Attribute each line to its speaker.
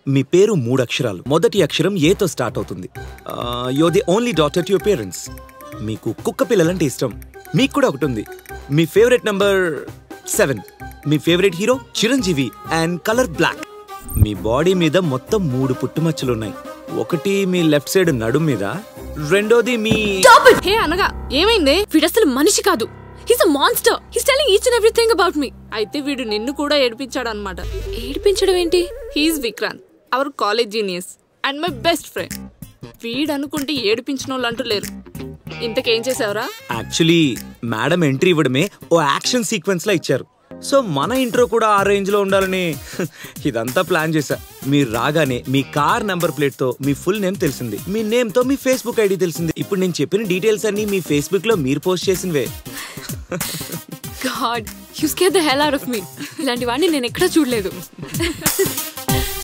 Speaker 1: మీ పేరు 3 అక్షరాలు. మొదటి అక్షరం ఏతో స్టార్ట్ అవుతుంది. You're the only daughter to your parents. మీకు కుక్క పిల్లలంటే ఇష్టం. మీకు కూడా ఒకటి ఉంది. మీ ఫేవరెట్ నంబర్ 7. మీ favourite hero Chiranjeevi and colour black. మీ బాడీ మీద మొత్తం 3 పుట్టుమచ్చలున్నాయి. ఒకటి మీ లెఫ్ట్ సైడ్ నడుం మీద, రెండోది మీ
Speaker 2: హే అనగా ఏమైంది? వీడు అసలు మనిషి కాదు. He's a monster. He's telling each and everything about me.
Speaker 3: అయితే వీడు నిన్ను కూడా ఏడిపించాడు అన్నమాట.
Speaker 2: ఏడిపించడం ఏంటి?
Speaker 3: He's Vikrant, our college genius and my best friend. వీడు అనుకుంటే ఏడిపించిన వాళ్ళు అంటూ లేరు. ఇంతకేం చేసావురా?
Speaker 1: యాక్చువల్లీ మేడం ఎంట్రీ ఇవ్వడమే ఓ యాక్షన్ సీక్వెన్స్ లా ఇచ్చారు. సో మన ఇంట్రో కూడా ఆ రేంజ్ లో ఉండాలని ఇదంతా ప్లాన్ చేశా. మీరు రాగానే మీ కార్ నంబర్ ప్లేట్ తో మీ ఫుల్ నేమ్ తెలిసింది, మీ నేమ్ తో మీ ఫేస్బుక్ ఐడి తెలిసింది. ఇప్పుడు నేను చెప్పిన డీటెయిల్స్ అన్ని మీ ఫేస్బుక్ లో మీరు పోస్ట్ చేసినవే.
Speaker 2: God, you scared the hell out of me. ఇలాంటి వాడిని నేను ఎక్కడా చూడలేదు.